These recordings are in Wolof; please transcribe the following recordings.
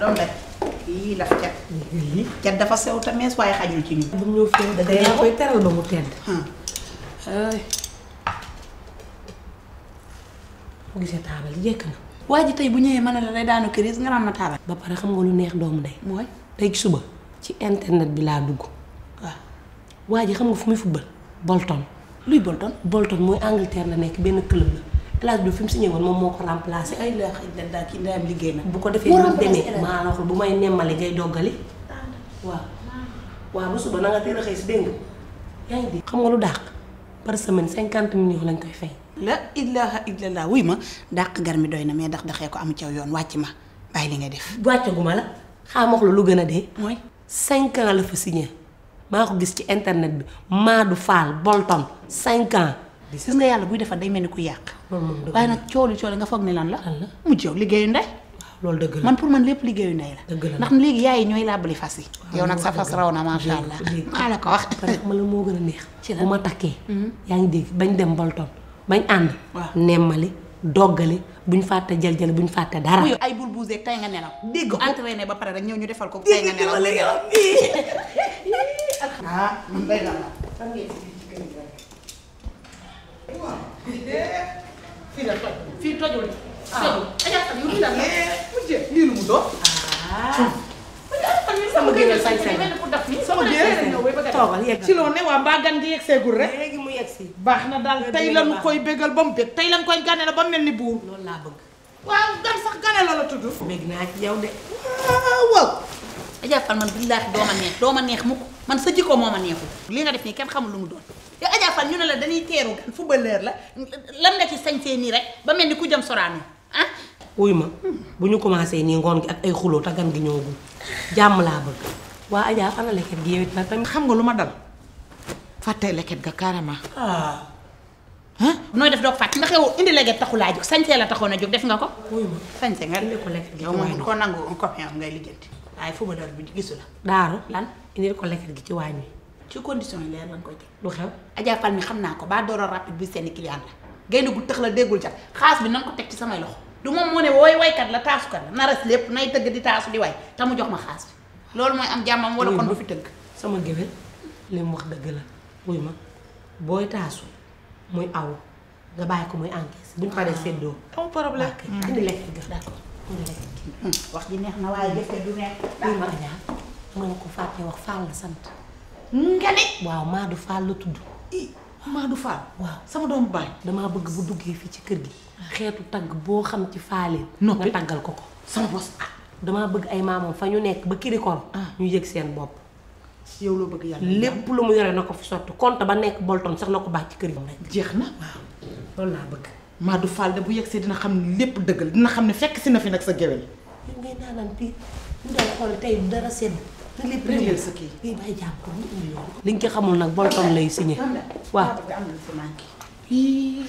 doom day yii la cat. cat dafa sew te mees waaye xajul ci ñun. bu mu ñëw fii da ngay koy teral ba mu tedd. mu gisee taabal jekk na. waa ji tey bu ñëwee mën na la day daanu crise nga naan ma taabal. ba pare xam nga lu neex doomu ndey. mooy tey ci suba ci internet bi laa dugg. waaw waa ji xam nga fu muy football. Bolton. luy Bolton. Bolton mooy Angleterre la nekk benn club la. El Hadj Diouf fi mu signé woon moom moo ko remplacé. ay la xëy na daal kii ndeyam liggéey na. bu ko defee ñu demee maa la wax bu may nemmali ngay doggali. waaw waaw bu suba na nga teel a xëy si dégg nga yaa ngi dégg. xam nga lu dàq par semaine 50 millions lañ koy fay. la ilaha illallah wuy ma dàq gar mi doy na mais daxee ko amu caw yoon wàcc ma bàyyi li ngay def. wàccaguma la xaaral ma wax la lu gën a dee. mooy 5 ans la fa signé maa ko gis ci internet bi Madou Fall Bolton 5 ans. gis nga yàlla buy defar day mel ni ku yàq. waaye nag cooli nga foog ni lan la. lan la mu jëw liggéeyu ndey. waaw loolu dëgg la man pour man lépp liggéeyu ndey la. dëgg la ndax léegi yaay yi ñooy làbbali fas yi. yow nag sa fas raw na macha allah. maa la ko wax. pare ma la moo gën a neex. bu ma takkee. yaa ngi dégg bañ dem Bolton bañ ànd. waaw nemmali doggali buñ fàtte jël buñ fàtte dara. ay bul buuseeg tey nga nelaw. dégg ko entraîné ba pare rek ñëw ñu defal ko tey nga nelaw. ah man day la fii la toj fii tojul. lii lu mu doon. sama géwél sañ sama géwél toogal yegg ci loo ne waa mbaa gan gi yegg seegul rek. léegi mu yegg si. baax na daal tey la ñu koy bégal ba mu bég tey la ñu koy gane la ba mel ni buur. loolu laa bëgg. waaw gan sax gane la tudd. bég naa ci yow de. waaw. Adja Fall man billaahi doo ma neex mukk man sa jikko moo ma neexul. li nga def nii kenn xamul lu mu doon. yow Adja Fall ñu ne la dañuy teeru gan footballeur la lan nga ci sañsee nii rek ba mel ni ku jëm Sorano ah. wuy ma bu ñu commencé nii ngoon gi ak ay xuloo te gan gi ñëwagul jàmm laa bëgg. waa Adja ana leket gi yow it nag tamit. xam nga lu ma dal fàttee leket ga carrément. ah. nooy def doog fàtte ndax yow indi leket taxu laa jóg sañsee la taxoon a jóg def nga ko. wuy ma sañse nga indi ko leket gi yow moom ko nangu un copain ngay lijjanti waaye footballeur bi gisu la. daaru lan indi ko leket gi ci waañ wi. ci condition yi leer lañ koy teg. lu xew. Adja Fall mi xam naa ko ba doora rapide bi seeni client la gaynde gu tëx la déggul cat xaas bi nan ko teg ci samay loxo du moom moo ne wooy waykat la taasukat la naras lépp nay tëgg di taasu di way te mu jox ma xaas bi loolu mooy am jàmmam wala kon du fi tëgg. sama géwél li mu wax dëgg la wuy ma booy taasu muy aw nga bàyyi ko muy encaisse buñ paree séddoo. amul problème. indi lekk gi d'accord indi lekk gi. wax ji neex na waaye jëfe du neex. wuy ma Adja nga ko fàtte wax Fall la sant. nga ne. waaw Madou Fall la tudd. Madou Fall. waaw sama doomu baay. damaa bëgg bu duggee fii ci kër gi. xeetu tagg boo xam ci faaleen. noppi nga taggal ko ko. sama bos damaa bëgg ay maamam fa ñu nekk ba kirikor. ñu yëg seen bopp. yow loo bëgg yàlla. lépp lu mu yore na ko fi sotti compte ba nekk Bolton sax na ko baax ci kër gi. jeex na waaw loolu laa bëgg. Madou Fall de bu yegsee dina xam ne lépp dëgg la dina xam ne fekk si na fi nag sa géwél. yow ngay naanaan fii ñu doon xool tey dara sedd. te lépp réglé sa kii. fii bay jàpp ko mu indi loolu. li nga ci xamul nag Bolton lay signé. waaw am na lu fi manqué.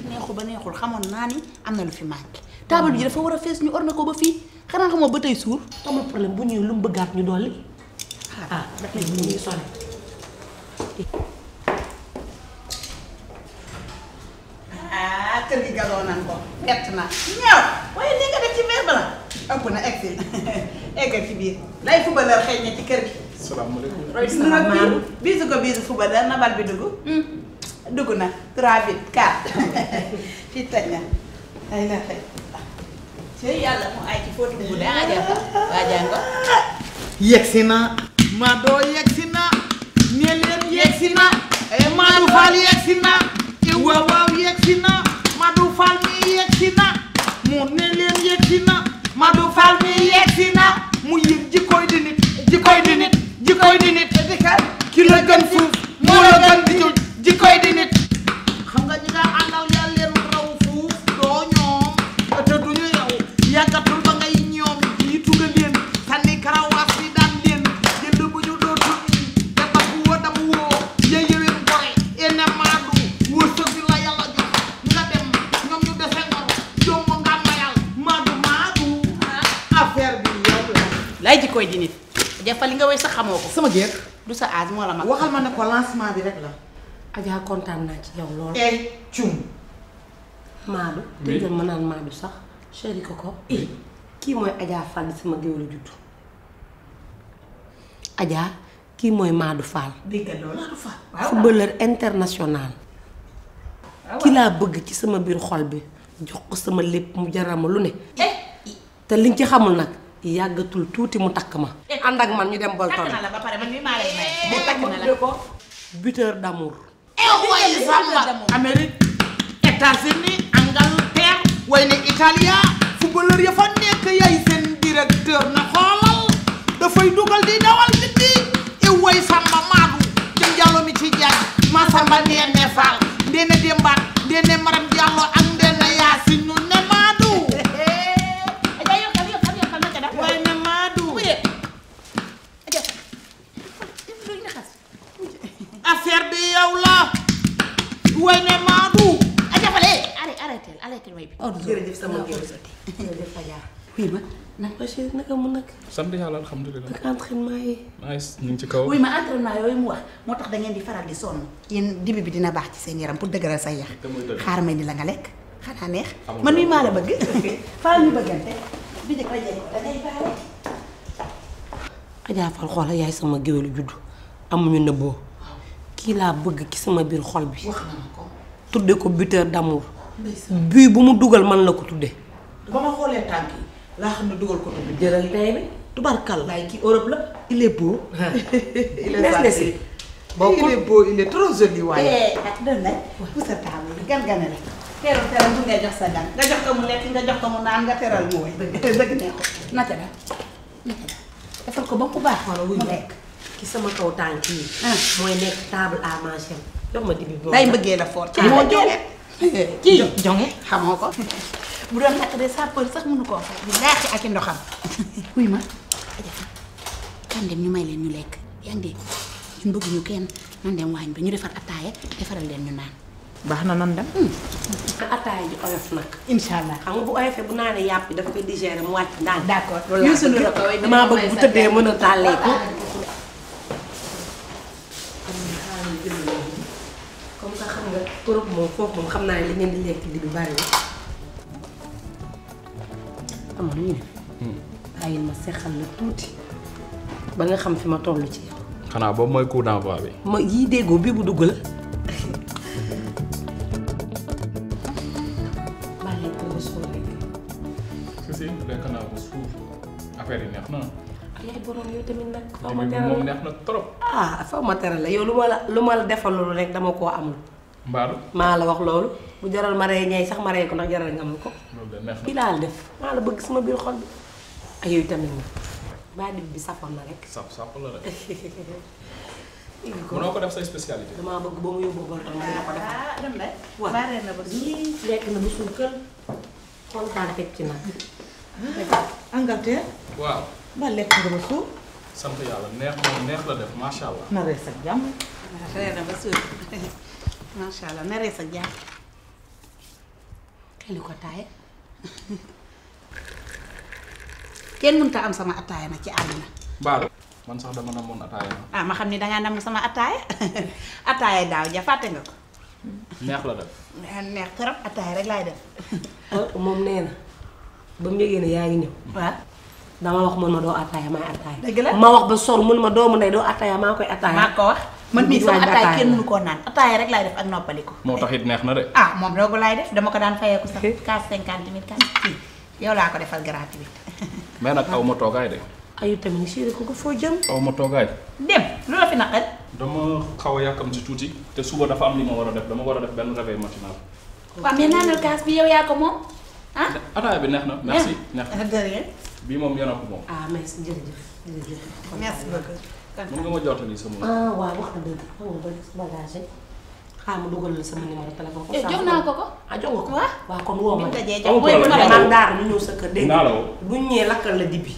neexul ba neexul xamoon naa ni am na lu fi manqué. table bi dafa war a fees ñu orné ko ba fii xanaa xamoo ba tey suur. amul problème bu ñëwee lu mu bëggaat ñu dolli. ah daf lay bu ñuy sonné. kër gi galoo nan ko gett na ñëw waaye li nga def ci verre bala ëpp na egg si eggal ci biir lay footballeur xëy na ci kër gi. salaamaaleykum. salaamaaleykum. bisu ko bisu footballeur na bal bi dugg. dugg na 3 bit 4 fii tëj na ay la xëy ci yàlla mu ay ci fóotu bu de Adja Fall waa jàngo yegsi na Madou yegsi na ne leen yegsi na Madou Fall yegsi na waaw waaw yegsi na Madou Fall mi yegsi na mu ne leen yegsi na Madou Fall mi yegsi na mu yëg jikkoy di nit jikkoy di nit jikkoy di nit ki la gën fuuf moo la gën di jul jikkoy di nit xam nga ñi nga àndal yaa leen raw fuuf doo ñoom te duñu yow yàggatul ba ngay ñoom jiitu nga leen sànni karawaas bi daan leen jënd bu ñu dootul nii te tax woo dam woo ya yëwén gore ene Madou wërsëg bi la yàlla jox nga dem ñoom ñu dese ngor jomb nga mayal Madou affaire bi yow la lay jikkooy di nit Adja Fall li nga woy sax xamoo ko sama géer du sa âge moo la mag. waxal ma ne ko lancement bi rek la Adja kontaan naa ci yow lool. cum Madou. dégg nga ma naan Madou sax. chéri Coco. kii mooy Adja Fall sama géwélu juddu. Adja kii mooy Madou Fall. dégg nga loolu Madou Fall. waaw footballeur international. ki laa bëgg ci sama biir xol bi jox ko sama lépp mu jaral ma lu ne. te liñ ci xamul nag yàggatul tuuti mu takk ma. ànd ak man ñu dem Bolton. takk na la ba pare man mii maa lay may. mu takk ma tuddee ko buteur d'amour. way Samba Amérique États-Unis Angleterre way ne Italia footballeur ya fa nekk yaay seen directeur na xoolal dafay dugal di dawal nit ñi way Samba Madou jëm Diallo mi ci jaaj ma Samba Ndéné Fall Ndéné Dembaat Ndéné Maram Diallo ak Ndéné Yacine ñu ne Madou way ne Madou affaire bi yow la way ne Madou arrêté way bi. jërëjëf sama géwél jërëjëf Adja. oui ma nag Bachir naka mu nag. sant yàlla alhamdulilah. naka entraînement yi. nice ñu ngi ci kaw. oui ma entraînement yooyu mu wax moo tax da ngeen di faral di sonn. yéen dibi bi dina baax ci seen yaram pour dëgëral say yax. xaaral may di la nga lekk xanaa neex. man mii maa la bëgg. faa ñu bëggante. bi njëkk a jëlee da ngay baale. Adja Fall xoola yaay sama géwélu juddu amuñu nëbboo kii laa bëgg ci sama biir xol bi. wax na ma ko. tudde ko buteur d'amour. bii bu mu dugal man la ko tudde ba ma xoolee tànk yi laa xam ne dugal ko tudd. jëral tey bi. tubarkal laay kii Europe la. il est beau il est Messi. il est beau il est trop joli waaye ak dëgg la pour sa table yi gan-gane la. teral bu ngay jox sa gan nga jox ko mu lekk nga jox ko mu naan nga teral mu woy. dëgg ne ko naka la defal ko ba mu baax. mu lekk. ci sama kaw tànk yi. mooy nekk table à manger. jox ma dibi boobu. day mbëggee la fort. moo jonge kii jonge xamoo ko. bu doon nakk de sapeur sax mënu koo fay. di laaxi ak i ndoxam. wuy ma kan dem ñu may leen ñu lekk yaa ngi dégg ñun bëgguñu kenn nan dem waañ bi ñu defar attaaya defaral leen ñu naan. baax na nan dem ataaya ji oyof nag. incha allah. xam nga bu oyofee bu naanee yàpp daf koy digérer mu wàcc ndànk. d'accord loolu laa sunu la ko way damaa bëgg bu tëddee mën a tàlleeku. comme que xam nga Europe moom foofu moom xam naa ne li ngeen di lekk li bi bari na. am lu ñu def. bàyyil ma sexal la tuuti ba nga xam fi ma toll ci yow. xanaa boobu mooy coup d'envoi bi. ma yii déggoo bii bu dugg la. bàyyi ko ba suur rek. si lekk naa ko suuf affaire yi neex na. yaay borom yow tamit nag. faw ma moom teral moom la neex na trop. ah faw ma teral la yow lu ma la defal loolu rek dama koo amul. mbaalu maa la wax loolu bu jaral ma rey ñay sax ma rey ko ndax jaral nga am ko. loolu de neex fii na. laa la def maa la bëgg sama biir xol bi. ay yow tamit nag baa dib bi safoon na rek. sap sap la rek. indi ko mënoo ko def say spécialité. damaa bëgg ba mu yóbbu Bolton ma dina ko defal. dem na. waaw baaree na ba suuf. lekk na ba suur kër kontaan teg ci nag. Angleterre waaw. ba lekk nga ba suur sant yàlla neex moom neex la def macha allah. na rees ak jàmm reer na ba suuf macha allah na rees ak jàmm. xeli ko taaye. kenn mënut a am sama attaaya nag ci àdduna. mbaalu. man sax dama namoon ataaya na. ah ma xam ni dangaa nam sama attaaya attaaya daaw ja fàtte nga ko. neex la def. neex trop attaaya rek laay def. moom nee na ba mu yëgee ne yaa ngi ñëw. waaw. dama wax mun ma doo attaaya maay attaaya. dëgg la ma wax ba sol mun ma doomu ndey doo attaaya maa koy attaaya. maa ko wax. man mii sama Attaaya attaaya la. kenn mënu koo naan attaaya rek laay def ak noppaliku. moo tax it neex na de. ah moom doogu laay def dama ko daan fayeeku sax 50 000 yow laa ko defal gratuit. mais nag aw ma toogaay de. ayu tamit chéri ko foo jëm. aw ma toogaay. dem lu la fi naqari. dama xaw a yàkkam ci tuuti te suba dafa am li ma war a def dama war a def benn réveil matinal. waaw mais naanal kaas bi yow yaa ko moom ah. ataaya bi neex na merci neex na de rien. bii moom yéen a ko moom. ah merci jërëjëf jërëjëf. merci beaucoup. mën nga ma jottali sama. ah waaw wax nga dëgg xam nga ba bagage yi xaaral ma dugal la sama numéro téléphone. jox naa ko ko. ah jox nga ko. waaw. waaw kon woo ma. bi dajee amul jox problème. booy man daara ñu ñëw sa kër dégg naa la woo. bu ñu ñëwee lakkal la dibi.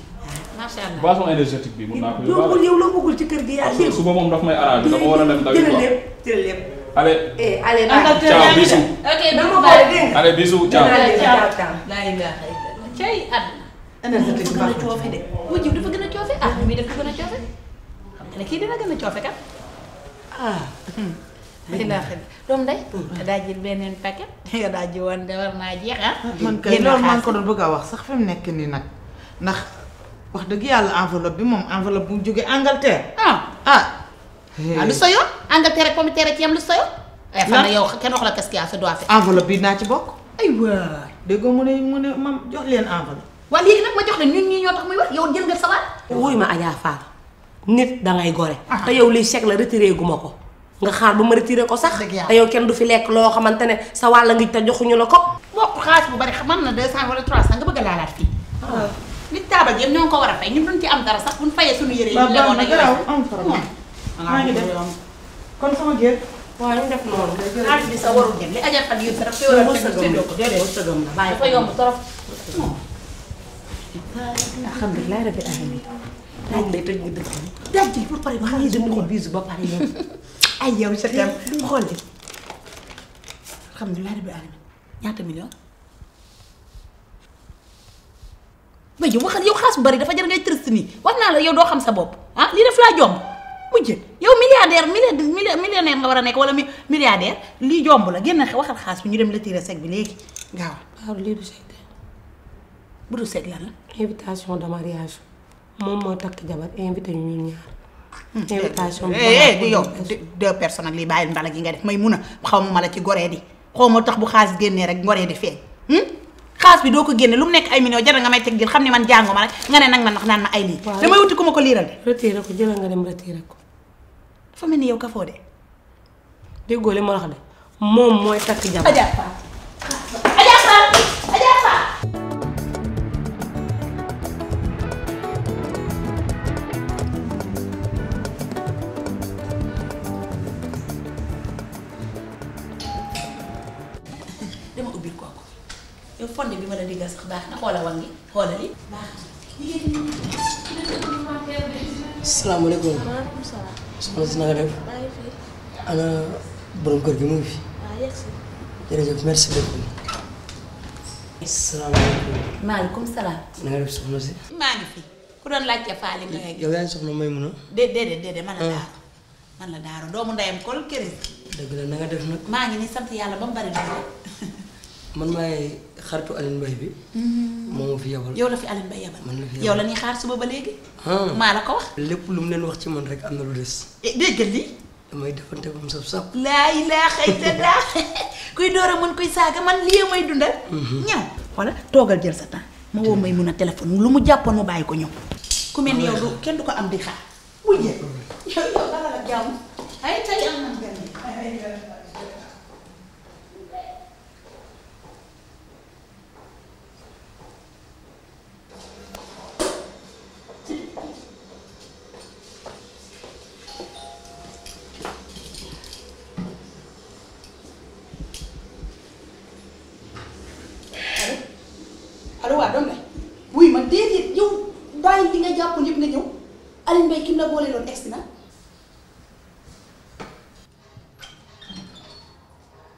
macha allah. boisson énergétique bi mun naa ko yow yóbbaale. yow loo bëggul ci kër gi yaa parce que dégg. suba moom daf may arrangé dama war a dem dawi jël quoi. lépp jël lépp. allez allez Angleterre ciao yaa ngi bisous. dem. ok dama bisous ko bye. dégg. allez bisous ciao. Allez, ciao, ciao. laa ilaaha illallah. cay àdduna. énergétique dafa baax gën a coofe de. wujj bi dafa gën a coofe ah mi dafa gën a coofe. xam nga ne kii dina gën a coofe kat. ah. ilaaha doom day. daa jël beneen paquet. nga daa ji woon de war naa jeex ah. man kay génn loolu maa ngi xaalis. ko doon bëgg a wax sax fi mu nekk nii nag ndax wax dëgg yàlla enveloppe bi moom enveloppe bu jógee Angleterre. ah lu sa yoon Angleterre rek pomme de terre ci yam lu sa yoon. fan la yow kenn wax la qu'est-ce qu'il y a sa doigt fait. enveloppe bi naa ci bokk. ay waay. dégg nga mu ne mam jox leen enveloppe. waaw léegi nag ma jox la ñun ñii ñoo tax muy wax yow jël nga sa waat. wuy ma Adja Fall nit dangay gore. te yow liy chèque la retiré gu ma ko. nga xaar ba ma retiré ko sax. te yow kenn du fi lekk loo xamante ne sa wàll ngi te joxuñu la ko. bopp xaalis bu bari mën na 200 wala 300 nga bëgg a laalaat fii. nit taabal yëpp ñoo ngi ko war a fay ñun duñ ci am dara sax buñ fayee suñu yére yi. ñu lemoon nañu am problème. maa ngi def kon sama jéeg. waaw ñu def noonu. xaalis bi sa warul jëm li Adja Fall yëpp dafa war a séddoo ko déedéet dafa yomb trop. alhamdulilah rabbil alamin. daaj day tëj nga dëkk bi. daaj ji ba pare ba xaalis dem ko bisu ba pare yow. ay yow sa tem xool li alhamdulilah rabbil alamin ñaata million. ba yow waxal yow xaas bu bari dafa jar ngay triste nii wax naa la yow doo xam sa bopp ah lii def laa jomb mujj yow millionnaire nga war a nekk wala milliardaire lii jomb la génn waxal xaas bi ñu dem retiré sec bi léegi gaaw. waaw lii du sec de. bu du sec lan la. invitation de mariage moom moo takk jabar invité ñu ñun ñaar. invitation di yow 2 personnes ak lii bàyyil mbala gi nga def may mun a xaw ma la ci goree di xaw ma tax bu xaalis génnee rek ngoree di feeñ. xaas bi doo ko génne lu mu nekk ay millions jar nga may teg jël xam ne man jàngu ma rek nga ne nag man wax naan ma ay lii. waaw damay wuti ku ma ko liiral de. retiré ko jëlal nga dem retiré ko. dafa mel ni yow kafoo de. déggoo li ma wax de moom mooy takk jabar. Adja Fall Adja Fall Adja Fall. dama ubbil kooku. yow fonde bi ma la diggal sax baax na xoola wangi xoolali baax na. salaamaaleykum. maaleykum salaam. soxna si na nga def. maa ngi fi. ana borom kër gi mu ngi fi. waaw yegg si. jërëjëf merci beaucoup. salaamaaleykum. maaleykum salaam. na nga def soxna si. maa ngi fi ku doon laajte faali nga yegg. yow yaa ngi soxna Maymuna. déedéet man la Daaro. man la Daaro doomu ndeyam kol këriñ. dëgg la na nga def nag. maa ngi nii sant yàlla ba mu bari doole. man maay xaritu Aline Mbaye bi. moo ma fi yebal. yow la fi Aline Mbaye yebal. man la fi yebal yow la ñuy xaar suba ba léegi. maa la ko wax. lépp lu mu leen wax ci man rek am na lu des. déggal lii. damay defante ba mu saf saf. laa ilaaha illallaah kuy door a mën kuy saaga man lii may dundal. ñëw wala toogal jël sa temps ma woo may mun a téléphone lu mu jàppoon mu bàyyi ko ñëw. ku mel ni yow du kenn du ko am di xaar. bu jël yow dara la jàmm ay tey am na gan allo waa doom lay wuy ma déedéet yow bàyyi li nga jàppoon yëpp nga ñëw Aline Mbaye kim la boole loon egsi na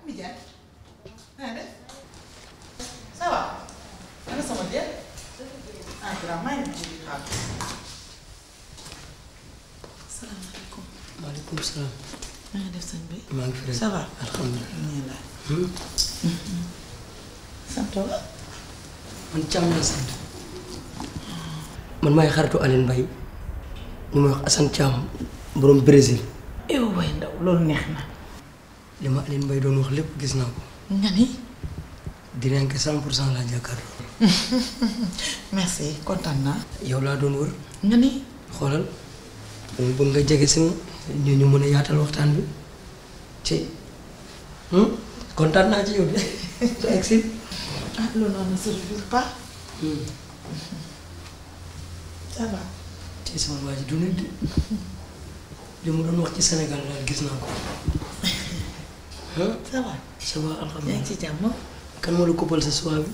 mi jaar ça va ana sama déet maa ngi ci xaar salaamaaleykum. maaleykum salaam. maa ngi def sëñ bi. maa ngi fi rek. ça va alhamdulilah. sant wa man Thiam laa sant. man maay xaritu Aline Mbaye ñu may wax Assane Thiam borom Brésil. yow way ndaw loolu neex na. li ma Aline Mbaye doon wax lépp gis naa ko. nga ni. dinañ ko 100% laa jàkkaarloo. merci kontaan naa. yow laa doon wër. nga ni. xoolal dama bëgg nga jege si ma ñu mën a yaatal waxtaan bi ci kontaan naa ci yow de sa egsi. ah loolu noonu ne se refuse pas. ça va. ci sama waa ji du nit de li mu doon wax ci Sénégal daal gis naa ko. ça va. ça va yaa alhamdulilah. ngi ci jàmm. kan moo la koppal sa soie bi.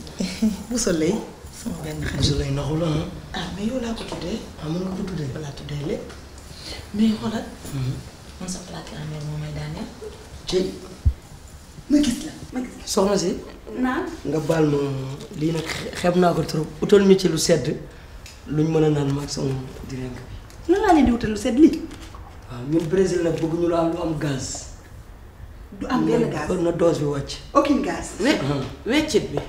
bu soleil. sama benn xarit. Moussa lay naxu la ah mais yow laa ko tuddee. ah mën nga ko tuddee. balaa tuddee lépp. mais xoolal. man sa plaque en mer moo may daaneel. ci ma gis la ma gis la. soxna si. naan. nga baal ma lii nag xeeb naa ko trop utal ñu ci lu sedd luñ mën a naan ma ak sama direk bi. lan laa leen di wutal lu sedd lii. waaw ñun Brésil nag bëgguñu la am lu am gaz. du am benn gaz. na dose bi wàcc. aucune gaz. weccit bi.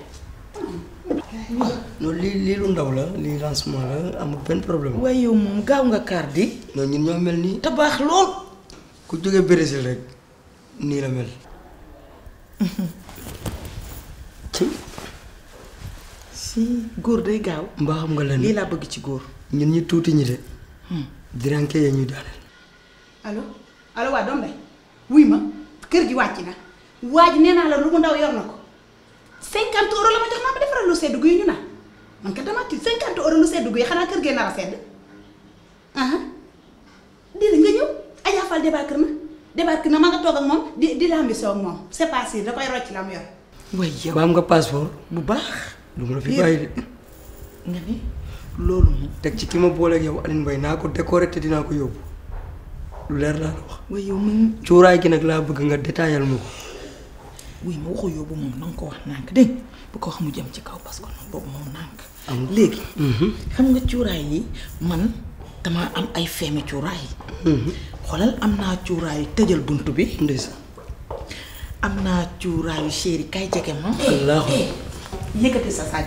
non lii lu ndaw la lii lancement la amul benn problème. waaye yow moom gaaw nga kaar di. non ñun ñoo mel nii. te baax lool. ku jógee Brésil rek nii la mel. si góor day gaaw. mbaa xam nga lenn lii laa bëgg ci góor. ñun ñu tuuti ñi de. diranke ya ñuy daaneel. allo allo waa doom day wuy ma kër gi wàcc na waa ji nee naa la lu mu ndaw yor na ko 50 euros la ma jox naa ma defaral lu sedd guy ñu naan man kat dama tiit 50 euros lu sedd guy xanaa kër gee nar a sedd diri nga ñëw Adja Fall débarque na ma nga toog ak moom di lambi soo ak moom c'est pas sûr da koy rocc la mu yor. way yow ba am nga passeport. bu baax. du ma la fi bàyyi de. nga ni loolu moom. teg ci ki ma booleeg yow Aline Mbaye naa ko décorer te dinaa ko yóbbu lu leer laa la wax. way yow man. cuuraay gi nag laa bëgg nga détaillal ma ko. wuy ma waxu yóbbu moom na nga ko wax nànk dégg bu ko wax mu jëm ci kaw parce que noonu boobu moom nànk. léegi. xam nga cuuraay yi man damaa am ay feemi cuuraay yi. xoolal am naa cuuraayu tëjal bunt bi. ndeysaan. am naa cuuraayu chéri kay jege ma. wallaahi. yëkkati sa saaj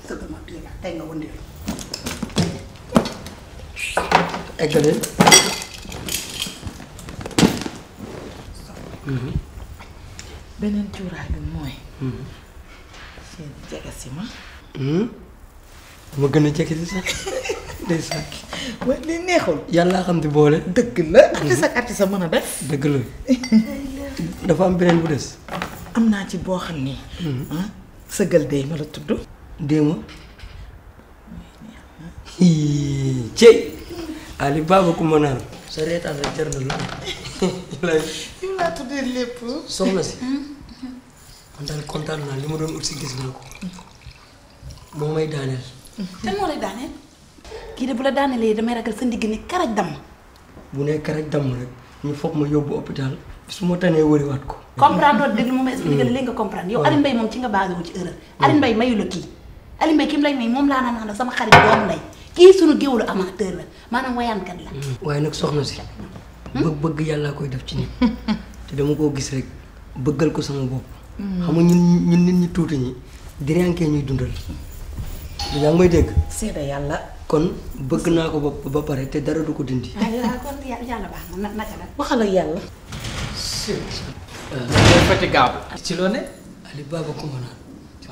sëgg ma tey nga wëndeel. eggale. beneen cuuraay bi mooy. chéri jege si ma. ma gën a jege si sax ndeysaan. waaye li neexul. yàllaa xam di boole. dëgg la. artiste sa mën a def. dëgg la. dafa am beneen bu des. am naa ci boo xam ni. sëgal dey ma la tudd. déema. cey Ali Baba ku ma naan sa reetaan rek jar na la. yow laa tuddee lépp. soxna si. man daal kontaan naa li ma doon ut si gis naa ko. moo may daaneel. te moo lay daaneel kii de bu la daanelee damay ragal sa ndigg ni karaj damm. bu nekk rek damm rek ñu foog ma yóbbu hôpital su ma tanee wëriwaat ko. comprendre dégg lu ma expliqué la léegi nga comprendre yow Aline Mbaye moom ci nga basé wu ci erreur. Aline Mbaye mayu la kii Aline Mbaye ki mu lay may moom laa naan sama xarit doomu ndey kii sunu géwlu amateur la maanaam wayaankat la. waaye nag soxna si. bëgg yàllaa koy def ci nit. te dama koo gis rek bëggal ko sama bopp. xam nga ñun nit ñi tuuti ñi diraankee ñuy dundal. yaa ngi may dégg. seede yàlla. kon bëgg naa ko ba pare te dara du ko dindi. kon yàlla baax na naka la. waxal ak yàlla. fatigable ci loo ne. Ali Baba Koumana.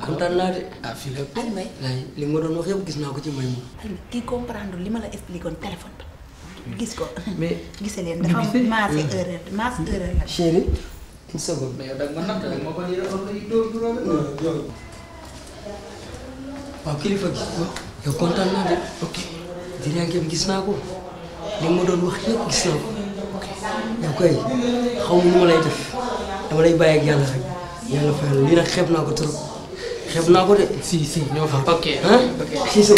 kontaan naa de. fii la. Aline Mbaye. laay li ma doon wax yëpp gis naa ko ci may moom. kii comprendre li ma la expliqué woon téléphone bi gis ko. mais gisee leen dafa am masse erreur la. chérie une seconde. mais yow da nga ma natt rek ma ko nii rek nga dóor du waaw kilifa gi. yow kontaan naa de. ok diraankee bi gis naa ko. li ma doon wax yëpp gis naa ko. yow kay xaw ma nu ma lay def dama lay bàyyi ak yàlla rek yàlla fayal lii nag xeeb naa ko trop xeeb naa ko de. si ñoo fa. ok ok si si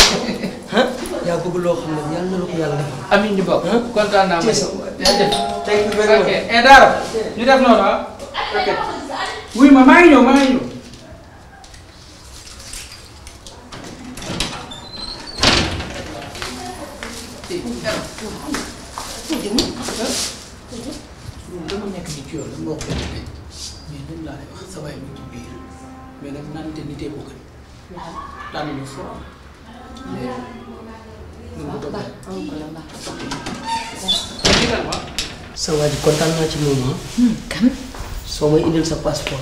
yaa bëgg loo xam ne yàlla na la ko yàlla defal. amiin ñu bokk. kontaan naa ma. jaajëf. thank you very much. ok Dara ñu def noonu ok. wuy ma maa ngi ñëw. dama nekk ni ci yoon la moo ko mais dañ laa lay wax sa waay mu ci biir mais nag nante nitee ko gën daan ñu foo mais mën nga dogal sa waa ji kontaan naa ci moom kan. soo may indil sa passeport.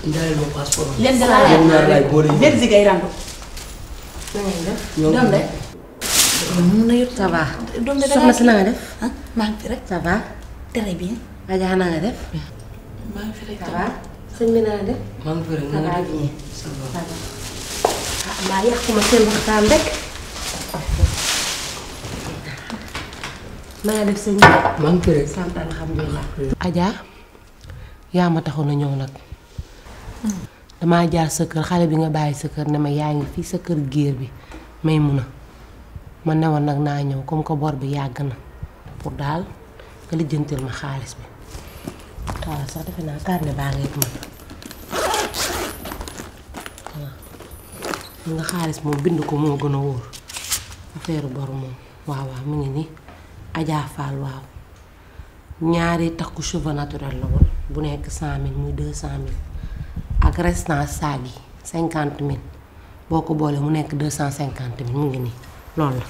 indaaleel ma passeport. leen de yéen ñaar laay boole yi. leen si ngay randu. ñoom doom de. mun na yëpp ça va. doom de soxna si na nga def. maa ngi fi rek. ça va. très bien. Adja na nga def. maa ngi fi rek. ça va. sëñ bi na nga def. maa ngi fi rek ça va def. bien. ça va. maa yàquma seen waxtaan rek. na nga def sëñ bi. maa ngi fi rek. sant alhamdulilah. Adja yaa ma taxoon a ñëw nag. damaa jaar sa kër xale bi nga bàyyi sa kër ne ma yaa ngi fii sa kër géer bi may mun a ma newoon nag naa ñëw comme que bor bi yàgg na pour daal nga lijjantil ma xaalis bi waaw sax defe naa carnet baa ngay man waaw nga xaalis moom bind ko moo gën a wóor affaire bor moom waaw mu ngi nii Adja Fall waaw ñaari takku cheveux naturel la woon bu nekk 100 000 muy 200 000 ak restant saag yi 50 000 boo ko boolee mu nekk 250 000 mu ngi nii loolu la.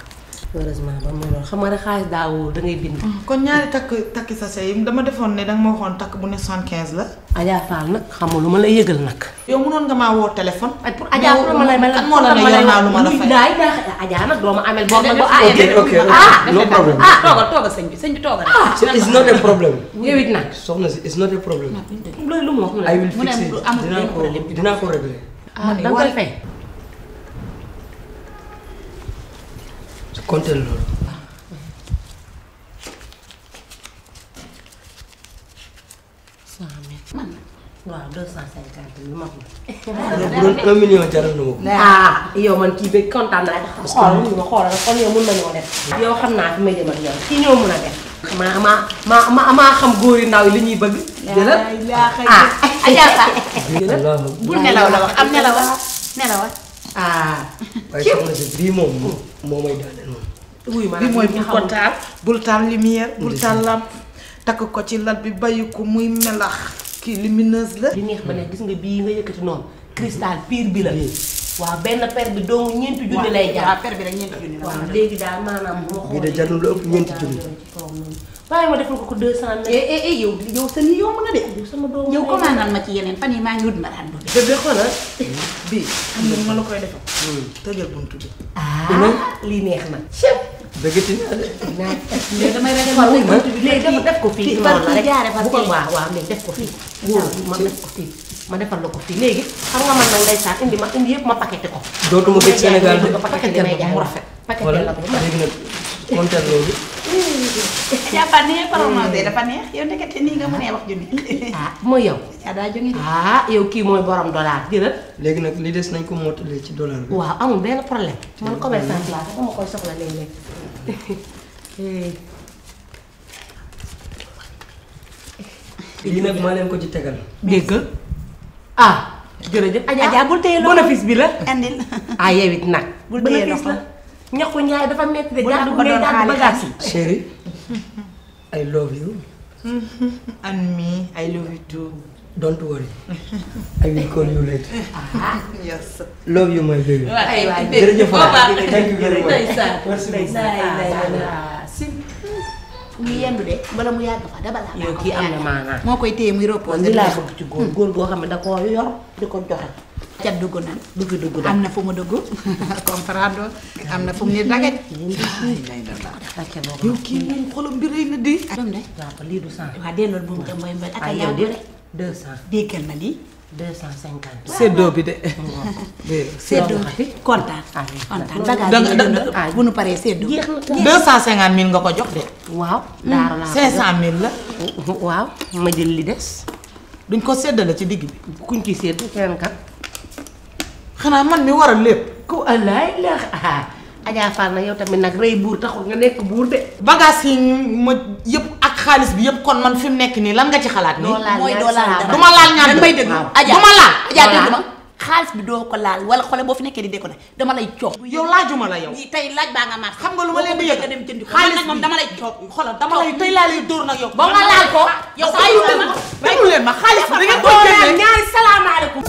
heureusement ba mu loolu xam nga rek xaalis daa wóor da ngay bind. kon ñaari takki sa say dama defoon ne danga ma waxoon takk bu ne 75 la. Adja Fall nag xam nga lu ma lay yëgal nag. yow mënoon nga maa woo téléphone. ay pour Adja pour ma lay mel. kan moo la ne yor naa lu ma la fay. Adja nag doo ma amel boo ma ok no problem. toogal sëñ bi toogal. So it's not a problem. yow it nag. soxna si it's not a problem. loolu lu mu wax I will mu ne fix it. amul benn problème. dinaa ko régler. da nga koy fay. compter loolu. waaw 250 000 mag la. bu doon 1 million jaral na ma ko. yow man kii bi kontaan naa ci xool ma xoolal kon yow mën nañoo def. yow xam naa fi may dem ak yow kii ñoo mën a def. maa xam góor yu ndaw yi li ñuy bëgg. jëlal Adja Fall. Allah. bul nelaw la wax am nelaw waaye soxna si bii moom moo may daaneel moom. wuy ma bi mooy bul ko taal bul taal lumière bul taal lampe takk ko ci lal bi bàyyi ko muy melax kii lumineuse la. li neex ba ne gis nga bii nga yëkkati noonu cristal pire bi la. waaw benn per bi dong ñeenti junni lay jaar. waaw per bi rek ñeenti junni la. waaw léegi daal maanaam bu ma bii de jarul lu ëpp ñeenti junni. waaye ma defal ko 200 000. yow sa lii yomb na de. sama doom yow commandal ma ci yeneen fan yi maa ngi wut ma daan doon. bébé xoolal bii xam nga ma la koy defal. tëjal buntu bi. lii neex na. bëggati naa de. léegi damay ragal léegi def ko fii noonu la rek jaare fa bu ko waaw léegi def ko fii. ma def ko fii ma defal la ko fii léegi xam nga man nag ndeysaan indi yëpp ma paqueté ko. dootuma gëj Sénégal de. paqueté mu rafet. paqueté voilà la ko léegi nag compter loolu. jàppaat ni ngeen prononcé dafa neex yow ndekete nii nga mënee wax junni. mooy yow. daa jóge de. yow kii mooy borom dollar jëlal. léegi nag li des nañ ko mottalee ci dollar bi. waaw amul benn problème. man commerçant laa dama koy soxla léeg-léeg. lii nag maa leen ko ci tegal. dégg jërëjëf. Adja bul téye loxo bénéfice bi la. andil. yow it nag. bul téye bénéfice loxo. la. ñaxu ñaay dafa metti de bu gàddu ko ngay doon gàddu bagage yi. Chérie I love you. and me I love you too. Don't worry. I will call you later. yes. Love you my baby. waay jërëjëf waay. Thank you very much. Merci si mu yendu de bala mu yàgg fa daba laa. yow kii am na maanaam. moo koy téye muy reposé. li laa bëgg ci góor goo xam ne da koo yor di ko joxe. cat dugg na. dugg am na fu mu dugg. comprendre am na fu mu ni dagaj. yow kii moom xolam bi rëy na di. doom de. waaw lii du 100. waaw delloo bu mu dem mooy mbay. ak yow yow de de 200. déggal ma lii. 250. séddoo bi de. séddoo kontaan. kontaan bagage yi bu nu paree séddoo. jeex na 250 000 nga ko jox de. waaw. daara laa 500 000 la. waaw ma jël li des. duñ ko séddale ci digg bi. kuñ ci séddu keneen kat. xanaa man mi war a lépp. ku alaay la Adja Fall na yow tamit nag rëy buur taxul nga nekk buur de. bagage yi ma yëpp ak xaalis bi yëpp kon man fi mu nekk nii lan nga ci xalaat nii. mooy doo laal dara. du ma laal ñaar may dégg. Adja du ma laal. Adja dégg ma xaalis bi doo ko laal wala xole boo fi nekkee di dee ko ne dama lay coow. yow laajuma la yow. tey laaj baa nga maat. xam nga lu ma leen di yëg nga dem jëndi ko. xaalis nag moom dama lay coow. xoolal dama lay tey laa lay dóor nag yow. ba nga laal ko. yow bàyyi wu ma déglu leen ma xaalis bi da ngeen ko ñaari salaamaaleykum.